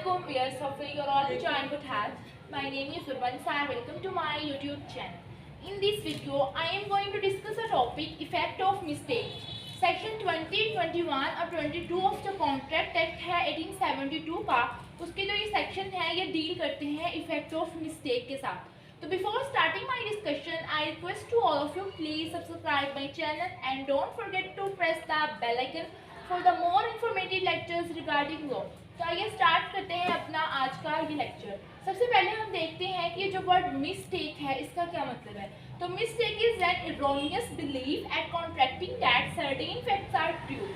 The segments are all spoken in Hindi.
Assalamualaikum viewers, hopefully you're all enjoying good health. My name is Urbansa and welcome to my YouTube channel. In this video, I am going to discuss a topic, effect of mistake. Section 20, 21 और 22 of the Contract Act है 1872 का, उसके जो ये सेक्शन है ये डील करते हैं इफेक्ट ऑफ मिस्टेक के साथ. So before starting my discussion, I request to all of you please subscribe my channel and don't forget to press the bell icon for the more informative lectures regarding law. तो आइए स्टार्ट करते हैं अपना आज का ये लेक्चर. सबसे पहले हम देखते हैं कि जो वर्ड मिस्टेक है इसका क्या मतलब है. तो mistake is an erroneous belief at contracting that certain facts are true.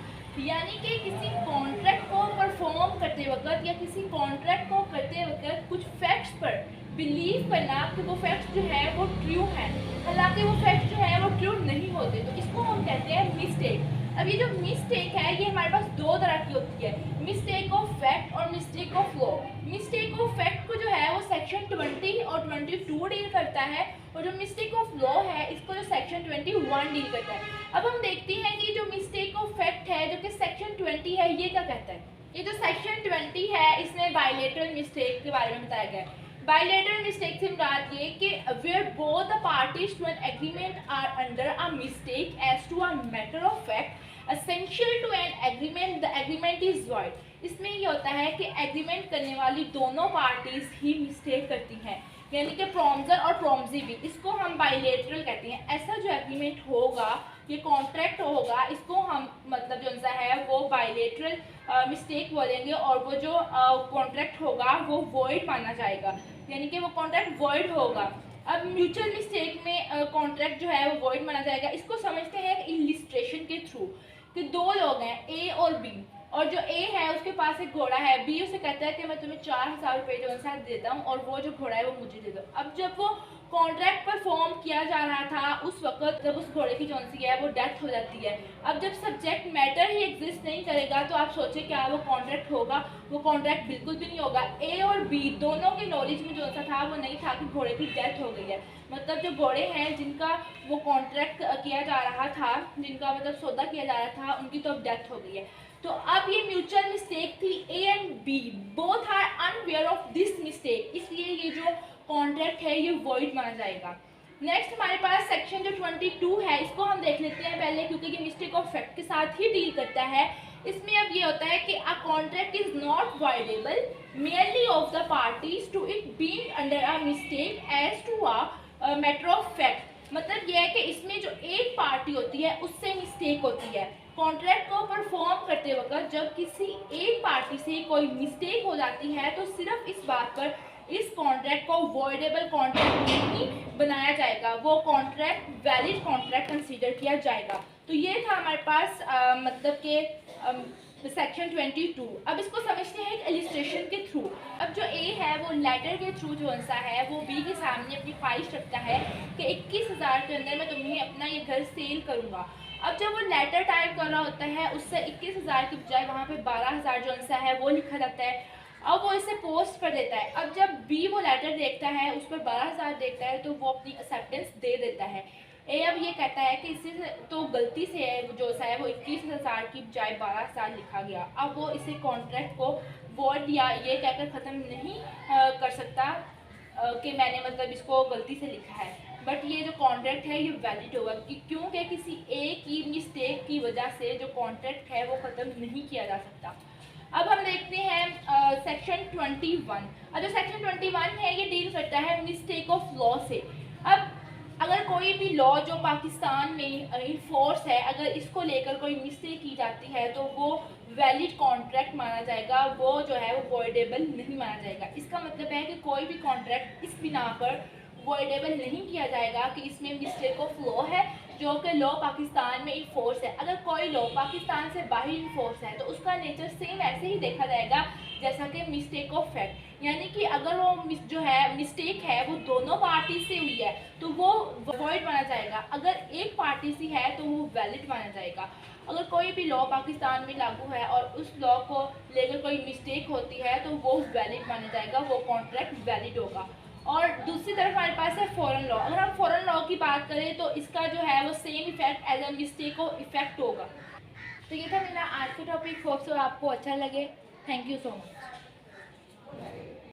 यानी कि किसी कॉन्ट्रैक्ट को परफॉर्म करते वक्त या किसी कॉन्ट्रैक्ट को करते वक्त कुछ फैक्ट्स पर बिलीव करना कि वो फैक्ट्स जो है वो ट्रू हैं, हालांकि वो फैक्ट्स जो है वो ट्रू नहीं होते, तो इसको हम कहते हैं मिस्टेक. अब ये जो मिस्टेक है ये हमारे पास दो तरह की होती है, मिस्टेक ऑफ फैक्ट और mistake of law. Mistake of fact को जो है वो सेक्शन 20 और 22 डील करता है, और जो मिस्टेक ऑफ लॉ है इसको जो सेक्शन 21 डील करता है. अब हम देखते हैं कि जो मिस्टेक ऑफ फैक्ट है जो कि सेक्शन 20 है ये क्या कहता है. ये जो सेक्शन 20 है इसमें बायलैटरल मिस्टेक के बारे में बताया गया है. बायलैटरल मिस्टेक से मुराद ये कि where both the parties to an agreement are under a mistake as to a matter of fact essential to an agreement, the agreement is void. इसमें ये होता है कि एग्रीमेंट करने वाली दोनों पार्टीज ही मिस्टेक करती हैं, यानी कि प्रॉम्सर और प्रॉम्सी भी, इसको हम बायलैटरल कहते हैं. ऐसा जो एग्रीमेंट होगा ये कॉन्ट्रैक्ट होगा इसको हम मतलब जो सा है वो बायलैटरल मिस्टेक बोलेंगे, और वो जो कॉन्ट्रैक्ट होगा वो वॉइड माना जाएगा, यानी कि वो कॉन्ट्रैक्ट वॉइड होगा. अब म्यूचुअल मिस्टेक में कॉन्ट्रैक्ट जो है वो वॉइड माना जाएगा. इसको समझते हैं इलिस्ट्रेशन के थ्रू कि दो लोग हैं ए और बी, और जो ए है उसके पास एक घोड़ा है, बी उसे कहता है कि मैं तुम्हें 4000 रुपये जो है देता हूँ और वो जो घोड़ा है वो मुझे दे दो. अब जब वो कॉन्ट्रैक्ट परफॉर्म किया जा रहा था उस वक्त जब उस घोड़े की जौन सी है वो डेथ हो जाती है. अब जब सब्जेक्ट मैटर ही एग्जिस्ट नहीं करेगा तो आप सोचें क्या वो कॉन्ट्रैक्ट होगा, वो कॉन्ट्रैक्ट बिल्कुल भी नहीं होगा. ए और बी दोनों के नॉलेज में जो सा था वो नहीं था कि घोड़े की डेथ हो गई है. मतलब जो घोड़े हैं जिनका वो कॉन्ट्रैक्ट किया जा रहा था, जिनका मतलब सौदा किया जा रहा था, उनकी तो अब डेथ हो गई है. तो अब ये म्यूचुअल मिस्टेक थी, A and B both are unaware of this mistake, इसलिए ये जो कॉन्ट्रैक्ट है ये वॉइड माना जाएगा. नेक्स्ट हमारे पास सेक्शन जो 22 है इसको हम देख लेते हैं पहले, क्योंकि ये मिस्टेक ऑफ फैक्ट के साथ ही डील करता है. इसमें अब ये होता है कि a contract is not voidable merely of the parties to it being under a mistake as to a matter of fact. मतलब यह है कि इसमें जो एक पार्टी होती है उससे मिस्टेक होती है. कॉन्ट्रैक्ट को परफॉर्म करते वक्त जब किसी एक पार्टी से कोई मिस्टेक हो जाती है तो सिर्फ इस बात पर इस कॉन्ट्रैक्ट को वॉइडेबल कॉन्ट्रैक्ट नहीं बनाया जाएगा, वो कॉन्ट्रैक्ट वैलिड कॉन्ट्रैक्ट कंसीडर किया जाएगा. तो ये था हमारे पास मतलब के सेक्शन 22. अब इसको समझते हैं एक इलिस्ट्रेशन के थ्रू. अब जो ए है वो लेटर के थ्रू जो सा है वो बी के सामने अपनी ख्वाहिश रखता है कि 21,000 के अंदर मैं तुम्हें अपना ये घर सेल करूँगा. अब जब वो लेटर टाइप कर रहा होता है उससे 21,000 की बजाय वहाँ पे 12,000 जो सा है वो लिखा जाता है. अब वो इसे पोस्ट कर देता है. अब जब बी वो लेटर देखता है उस पर 12,000 देखता है तो वो अपनी एक्सेप्टेंस दे देता है. ए अब ये कहता है कि इसे तो गलती से जो सा है वो 21,000 की बजाय 12,000 लिखा गया. अब वो इसे कॉन्ट्रैक्ट को वॉइड या ये कहकर ख़त्म नहीं कर सकता कि मैंने मतलब इसको गलती से लिखा है, बट ये जो कॉन्ट्रैक्ट है ये वैलिड होगा क्योंकि किसी ए की मिस्टेक की वजह से जो कॉन्ट्रैक्ट है वो ख़त्म नहीं किया जा सकता. अब हम देखते हैं सेक्शन 21. अब जो सेक्शन 21 है ये डील करता है मिस्टेक ऑफ लॉ से. अब अगर कोई भी लॉ जो पाकिस्तान में इन फोर्स है अगर इसको लेकर कोई मिस्टेक की जाती है तो वो वैलिड कॉन्ट्रैक्ट माना जाएगा, वो जो है वो वॉइडेबल नहीं माना जाएगा. इसका मतलब है कि कोई भी कॉन्ट्रैक्ट इस बिना पर वॉइडेबल नहीं किया जाएगा कि इसमें मिस्टेक ऑफ लॉ है जो कि लॉ पाकिस्तान में इन फोर्स है. अगर कोई लॉ पाकिस्तान से बाहर इन फोर्स है तो उसका नेचर सेम ऐसे ही देखा जाएगा जैसा कि मिस्टेक ऑफ फैक्ट, यानी कि अगर वो जो है मिस्टेक है वो दोनों पार्टी से हुई है तो वो वॉइड माना जाएगा. अगर एक पार्टी से है तो वो वैलिड माना जाएगा. अगर कोई भी लॉ पाकिस्तान में लागू है और उस लॉ को लेकर कोई मिस्टेक होती है तो वो वैलिड माना जाएगा, वो कॉन्ट्रैक्ट वैलिड होगा. और दूसरी तरफ हमारे पास है फॉरेन लॉ. अगर हम फॉरेन लॉ की बात करें तो इसका जो है वो same effect as a mistake को इफेक्ट होगा. तो ये था मेरा आज का टॉपिक. होप सो आपको अच्छा लगे. Thank you so much.